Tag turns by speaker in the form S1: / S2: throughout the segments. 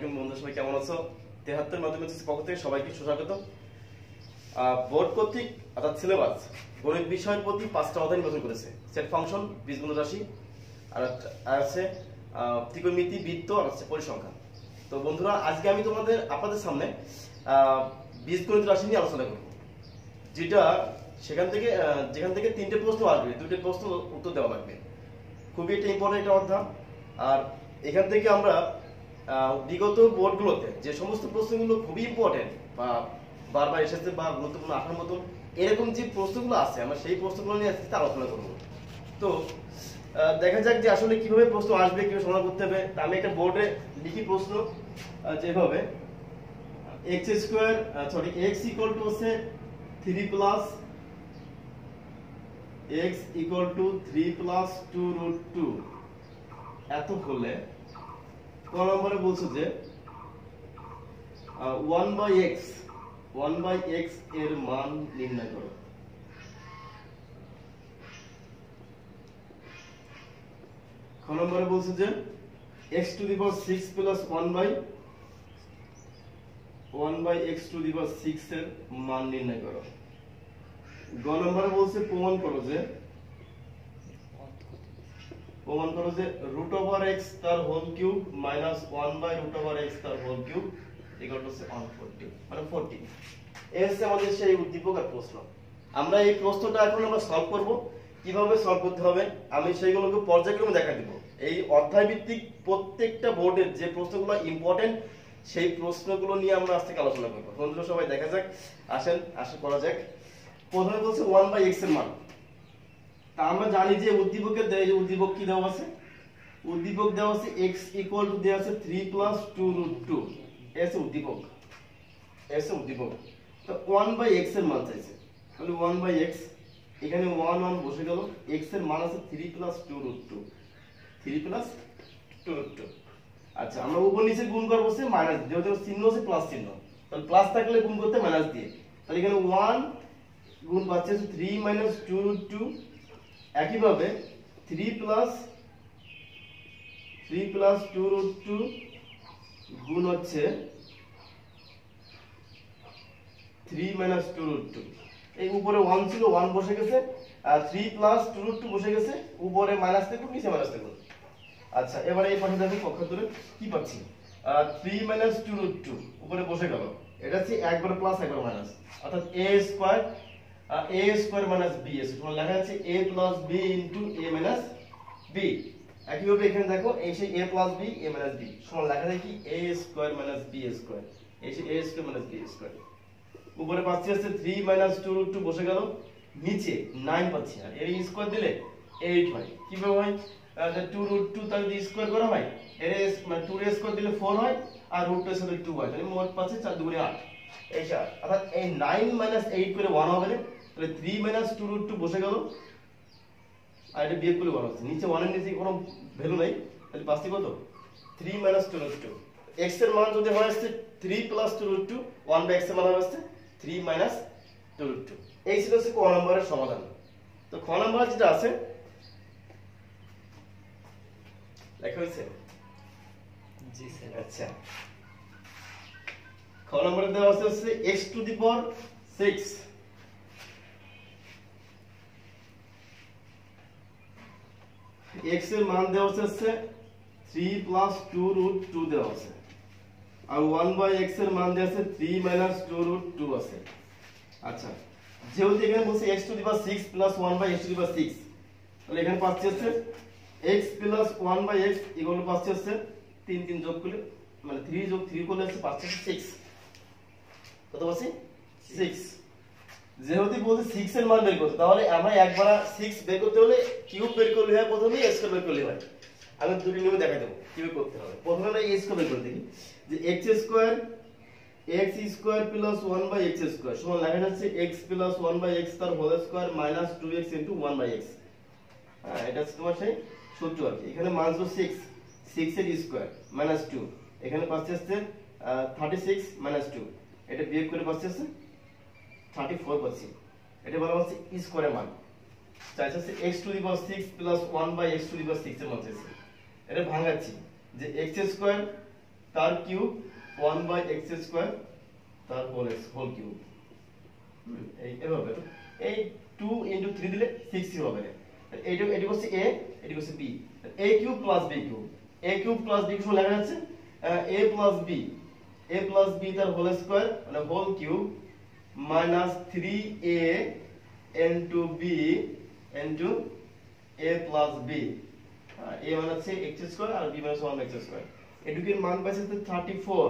S1: আলাইকুম বন্ধুরা, সবাই কেমন আছো? 73 মাধ্যমিক পক্ষ থেকে সবাইকে সুস্বাগত। বোর্ড কর্তৃক অর্থাৎ সিলেবাস গণিত বিষয়ের প্রতি 5টা অধ্যায় নির্বাচন করেছে। সেট ফাংশন, বীজগণিত রাশি, আর আছে ত্রিকোণমিতি, বৃত্ত, আর আছে পরিসংখ্যান। তো বন্ধুরা, আজকে আমি আপনাদের সামনে বীজগণিত রাশি নিয়ে আলোচনা করব, যেখান থেকে 3টে প্রশ্ন আসবে, 2টে প্রশ্ন উত্তর দেওয়া লাগবে। খুবই একটা ইম্পর্টেন্ট একটা অধ্যায়। আর এখান থেকে আমরা বিগত বোর্ডগুলোতে যে সমস্ত প্রশ্নগুলো খুবই ইম্পর্টেন্ট বা বারবার এসেছে বা গুরুত্বপূর্ণ আসার মতন এরকম যে প্রশ্নগুলো আছে, আমরা সেই প্রশ্নগুলো নিয়ে আজকে আলোচনা করব। তো দেখা যাক যে আসলে কিভাবে প্রশ্ন আসবে, কিভাবে সমাধান করতে হবে। আমি একটা বোর্ডে লিখি প্রশ্ন, যেভাবে x ইকুয়াল টু হচ্ছে 3 plus x equal to 3 plus 2√2 এত হলে ক নম্বরে বলছো যে 1/x এর মান নির্ণয় করো। খ নম্বরে বলছো যে x to the power 6 plus 1/x to the power 6 এর মান নির্ণয় করো। গ নম্বরে বলছে প্রমাণ করো যে √x তার হোল কিউব মাইনাস 1/√x তার হোল কিউব ইকুয়াল টু 140, মানে 40। এই হচ্ছে আমাদের সেই উদ্দীপক আর প্রশ্ন। আমরা এই প্রশ্নটা এখন আমরা সলভ করব। কিভাবে সলভ করতে হবে আমি সেইগুলোকে পর্যায়ক্রমে দেখা দিব। এই অধ্যায় ভিত্তিক প্রত্যেকটা বোর্ডের যে প্রশ্নগুলো ইম্পর্টেন্ট সেই প্রশ্নগুলো নিয়ে আমরা আজ থেকে আলোচনা করব। বন্ধুরা সবাই দেখা যাক, আশা করা যাক। প্রথমে বলছে 1/x এর মান। তা আমরা জানি যে উদ্দীপক কি দেওয়া আছে? উদ্দীপক দেওয়া আছে x ইকুয়াল টু দেওয়া আছে 3 প্লাস 2√2। এসে উদ্দীপক তো 1/x এর মান চাইছে, তাহলে 1/x এখানে 1 বসে গেল। x এর মান আছে 3 প্লাস 2√2। আচ্ছা, আমরা উপর নিচে গুণ করব সে মাইনাস, যেহেতু চিহ্ন আছে প্লাস চিহ্ন, তাহলে প্লাস থাকলে গুণ করতে মাইনাস দিয়ে, তাহলে এখানে 1 গুণ পাচ্ছে 3 মাইনাস 2√2। একইভাবে 3 প্লাস 2√2 গুণ হচ্ছে 3 মাইনাস 2√2। এই উপরে 1 ছিল, 1 বসে গেছে, আর 3 প্লাস 2√2 বসে গেছে। উপরে মাইনাস থেকে নিচে মাইনাস থেকে। আচ্ছা, এবারে এই পাশে দেখো পক্ষান্তরে কি পাচ্ছি, 3 মাইনাস 2√2 উপরে বসে গেল। এটা হচ্ছে একবার প্লাস একবার মাইনাস, অর্থাৎ a স্কয়ার মাইনাস b সমান লেখা আছে a plus b into a minus b। একইভাবে এখানে দেখো এই সেই a plus b a minus b সমান লেখা যায় কি a square minus b square, এই সেই a square minus b square. উপরে পাচ্ছি আছে 3 মাইনাস 2√2 বসে গেল, নিচে 9 পাচ্ছি, আর এর স্কয়ার দিলে 8 হয়। কিভাবে হয়? 2√2 তার যদি স্কয়ার করা হয়, এর মানে 2 এর স্কয়ার দিলে 4 হয়, আর √2 এর সাথে 2 হয়, তাহলে মোট পাচ্ছে 4 2 8। এই 8, অর্থাৎ এই 9 মাইনাস 8 করে 1 হবে না, তাহলে 3 মাইনাস 2√2 বসে গেল, আর এটা বিয়োগ করলে 1 হচ্ছে। নিচে 1 এর নিচে কোনো ভ্যালু নাই, তাহলে পাচ্ছি কত? 3 মাইনাস 2√2। x এর মান যদি হয় আসছে 3 প্লাস 2√2, 1/x এর মান হবে আসছে 3 মাইনাস 2√2। এই ছিল হচ্ছে ক নম্বরের সমাধান। তো খ নম্বর যেটা আছে লেখা হয়েছে? জি স্যার। আচ্ছা, খ নম্বরে দেওয়া আছে হচ্ছে x to the power 6। x এর মান দেওয়া আছে 3 প্লাস 2√2 দেওয়া আছে, আর 1/x এর মান দেওয়া আছে 3 মাইনাস 2√2 আছে। আচ্ছা, যেহেতু এখানে বলছে x to the power 6 plus 1/x to the power 6, তাহলে এখানে পাচ্ছি হচ্ছে x plus 1/x equal to পাচ্ছি হচ্ছে 3 3 যোগ করলে, মানে 3 যোগ 3 করলে হচ্ছে পাচ্ছি 6। কত পাচ্ছি? 6। যেহেতু বলছে 6 এর মান বের করতে, তাহলে আমরা একবার 6 বের করতে হলে কিউব বের করলে হয়, প্রথমে a স্কয়ার বের করলে হয়। আমি দুটি নিয়ম দেখাই দেব কিভাবে করতে হবে। প্রথমে আমরা a স্কয়ার বের করে দেখি, যে x square plus 1/x square সমান লেখা যাচ্ছে x প্লাস 1/x তার whole square minus 2x into 1/x। হ্যাঁ, এটা হচ্ছে তোমার সেই সূত্র আর কি। এখানে মান হলো 6 এর স্কয়ার মাইনাস 2, এখানে পাচ্ছি হচ্ছে 36 মাইনাস 2, এটা বিয়োগ করে পাচ্ছি হচ্ছে 34 পাচ্ছি। এটা বলা হচ্ছে স্কয়ারের মান। চাইছে x to the power 6 plus 1/x to the power 6 এর মান চাইছে। এটা ভাঙাচ্ছি যে x স্কয়ার তার কিউব 1/x² তার হোল কিউব। এই এভাবে এই 2 * 3 দিলে 6 হবে না। এইটা এটি হচ্ছে a, এটি হচ্ছে b। a cube plus b cube, a cube plus b cube লেখা যাচ্ছে a প্লাস b তার হোল স্কয়ার মানে whole cube minus 3a into b into a plus b। a মানে হচ্ছে x² আর b মানে 1x²। এটুকুর মান পাইছে 34।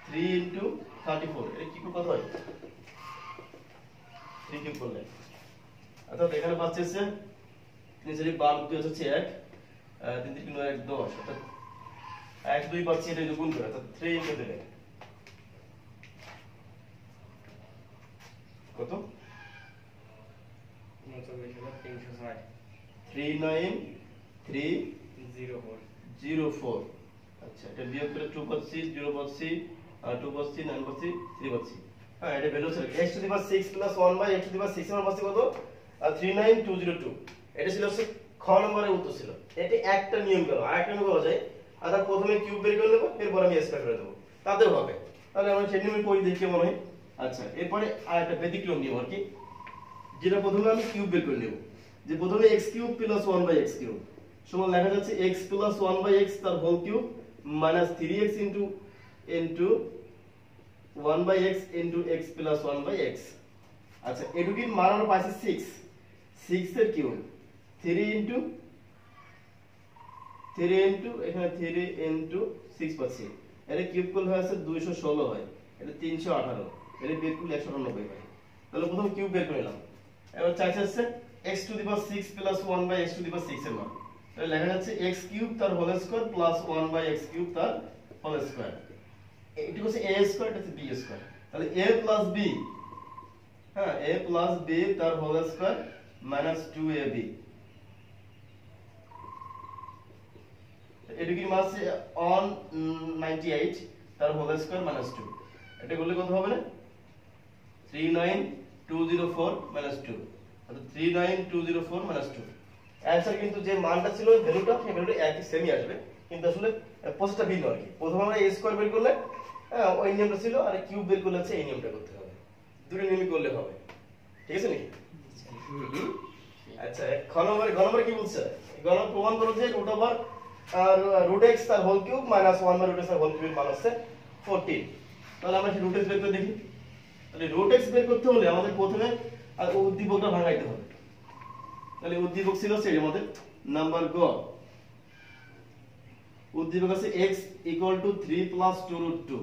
S1: 3 into 34 এটা কি কত হয়? 3 কিউব করলে অর্থাৎ এখানে পাচ্ছি হচ্ছে 3 4 12 2 হচ্ছে 1 3 3 কিলো 1 10 অর্থাৎ 1 2 পাচ্ছি এটা গুণ করে অর্থাৎ 3 into দিলে কত? 39304। আচ্ছা এটা বিয়োগ করে 2 পাচ্ছি 0 পাচ্ছি 2 পাচ্ছি 9 পাচ্ছি 3 পাচ্ছি। হ্যাঁ এটা ভ্যালু ছিল x to the power 6 plus 1/x to the power 6 এর পাচ্ছি কত? 39202। এটা ছিল হচ্ছে খ নম্বরের উত্তর ছিল। এটি একটা নিয়ম গেল, আরেকটা নিয়ম করা যায় অর্থাৎ প্রথমে কিউব বের করে নেব এরপর আমি স্কয়ার করে দেব, তাতেও হবে। তাহলে আমরা সেই নিয়মে পড়ি দেখি মনে হয়। আচ্ছা এরপরে আরেকটা ব্যতিক্রম নিয়ম আর কি, যেটা প্রথমে আমি কিউব বের করে নেব। যে প্রথমে x³ প্লাস 1/x³ সমান লেখা যাচ্ছে x প্লাস 1/x তার whole cube minus 3x into 1/x into x plus 1/x। আচ্ছা এটুকুর মান আমরা পাইছি 6 এর কিউব 3 ইনটু এখানে 3 ইনটু 6 পাচ্ছি। এর কিউব করলে হয় আছে 216 হয়, এটা 318, এর বিয়োগ করলে 198 হয়। তাহলে প্রথম কিউব বের করে নিলাম। এবার চাইছে হচ্ছে x to the power 6 plus 1/x to the power 6 এর মান। তাহলে লেখা যাচ্ছে x³ তার হোল স্কয়ার প্লাস 1/x³ তার হোল স্কয়ার। এটি হচ্ছে a স্কয়ার, এটা হচ্ছে b স্কয়ার। তাহলে a প্লাস b, হ্যাঁ a প্লাস b তার হোল স্কয়ার মাইনাস 2ab। এটি কি মান আছে 198 তার হোল স্কয়ার মাইনাস 2। এটা করলে কত হবে না? 39204 মাইনাস 2 অর্থাৎ 39204 মাইনাস 2। অ্যানসার কিন্তু যে মানটা ছিল ভ্যালুটা সেই ভ্যালুটা একই সেমই আসবে, কিন্তু আসলে প্রসেসটা ভিন্ন আর কি। প্রথমে আমরা a স্কয়ার বের করলে ওই নিয়মটা ছিল, আর কিউব বের করলে হচ্ছে এই নিয়মটা করতে হবে। দুটো নিয়মই করলে হবে, ঠিক আছে নাকি? আচ্ছা গণনার কি বলছে? গণনা প্রমাণ করো যে রুট ওভার রুট x তার হোল কিউব মাইনাস 1/√x তার হোল কিউবের মান হচ্ছে 14। তাহলে আমরা কি রুট x বের করে দেখি। তাহলে রুট x বের করতে হলে আমাদের প্রথমে উদ্দীপকটা ভাঙাইতে হবে। তাহলে উদ্দীপক ছিল সেই আমাদের নাম্বার গ, উদ্দীপক আছে x = 3 + 2√2।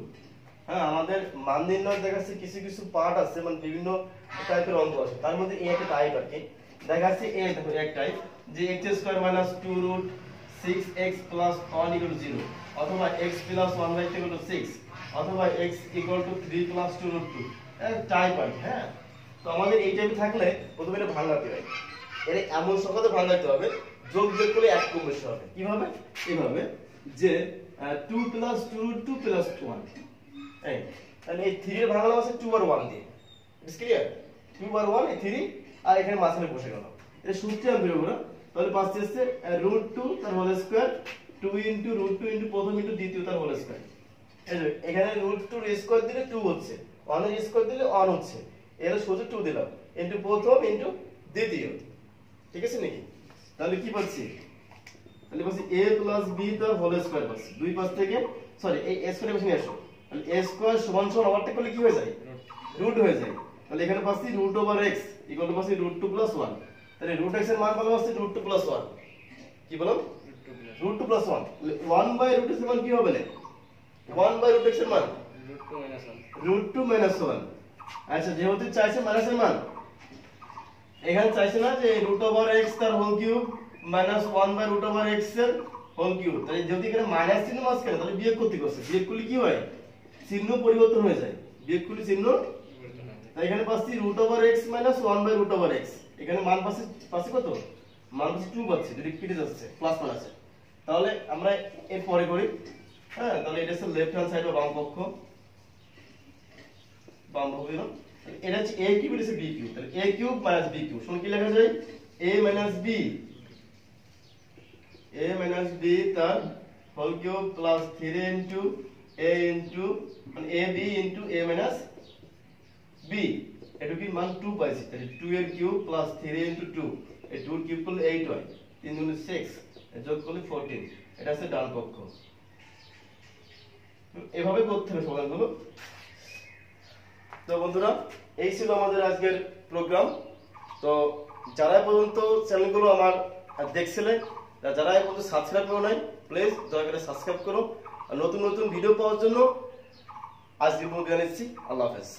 S1: হ্যাঁ আমাদের মান নির্ণয় দেখাচ্ছে কিছু কিছু পার্ট আছে, মানে বিভিন্ন টাইপের অঙ্ক আছে, তার মধ্যে এই একটা টাইপ আর কি দেখাচ্ছে। এই দেখো এক টাইপ যে x² - 2√6x + 1 = 0, অথবা x + 1/3 = 6, অথবা x = 3 + 2√2 টাইপ আর। হ্যাঁ তো আমাদের এই টাইপে থাকলে প্রথমে এটা ভাঙাতে হয়। এর এমন সংখ্যাতে ভাঙাতে হবে যোগ যোগ করলে এক কম বেশি হবে। কিভাবে? এইভাবে যে 2 + 2√2 + 1। এই তাহলে এই 3 এর ভাঙালাম আছে 2 আর 1 দিয়ে। It's clear? 2 আর 1 এই 3 আর এখানে মাঝখানে বসে গেল। এটা সূত্রে আমি বের করব। তাহলে পাচ্ছি হচ্ছে √2 তার হোল স্কয়ার 2 * √2 * প্রথম * দ্বিতীয় তার হোল স্কয়ার। এই যে এখানে √2 এর স্কয়ার দিলে 2 হচ্ছে, 1 এর স্কয়ার দিলে 1 হচ্ছে, এর সোজা 2 দিলাম ইনটু প্রথম ইনটু দ্বিতীয়। ঠিক আছে নাকি? তাহলে কি পাচ্ছি? তাহলে পাচ্ছি a + b তার হোল স্কয়ার পাচ্ছি। দুই পাশ থেকে সরি এই a স্কয়ার বসে নিয়ে আসো। তাহলে a স্কয়ার সমান সমান ওভারটেক করলে কি হয়ে যায়? রুট হয়ে যায়। তাহলে এখানে পাচ্ছি √x = পাচ্ছি √2 + 1। তাহলে √x এর মান পেলাম হচ্ছে √2 + 1। কি বললাম? √2 + 1। 1/√x এর মান কি হবে না? 1/√x এর মান √2 - 1। আচ্ছা যেহেতু চাইছে মাইনাসের মান, এখানে চাইছে না যে √x তার হোল কিউব মাইনাস 1/√x এর হোল কিউব। তাহলে যদি এখানে মাইনাস চিহ্ন মাঝখানে, তাহলে বিয়োগ করতে করছে, বিয়োগ করলে কি হয়? চিহ্ন পরিবর্তন হয়ে যায়, বিয়োগ করলে চিহ্ন। তাই এখানে পাচ্ছি √x মাইনাস 1/√x। এখানে মান পাচ্ছি কত? মান পাচ্ছি 2 পাচ্ছি, যদি কেটে যাচ্ছে প্লাস মান আছে। তাহলে আমরা এর পরে করি। হ্যাঁ তাহলে এটা হচ্ছে লেফট হ্যান্ড সাইড বা বাম পক্ষ, বাম পক্ষ দিলাম। এটা হচ্ছে a কিউব, এটা হচ্ছে b কিউব। তাহলে a cube minus b cube সমান কি লেখা যায়? a মাইনাস b তার whole cube plus 3a into a into মানে ab into a minus b, এটা কি মান 2 পাইছি, তাহলে 2 এর কিউব প্লাস 3a ইনটু 2, এই 2 এর কিউব করলে 8 হয়, 3 গুণে 6 যোগ করলে 14, এটা হচ্ছে ডান পক্ষ। এভাবে করতে হবে সমাধানগুলো। তো বন্ধুরা, এই ছিল আমাদের আজকের প্রোগ্রাম। তো যারা পর্যন্ত চ্যানেলগুলো আমার দেখছিলেন, যারা এই পর্যন্ত সাবস্ক্রাইব করো নাই, প্লিজ দয়া করে সাবস্ক্রাইব করো। আর নতুন নতুন ভিডিও পাওয়ার জন্য আজকে জানাচ্ছি আল্লাহ হাফেজ।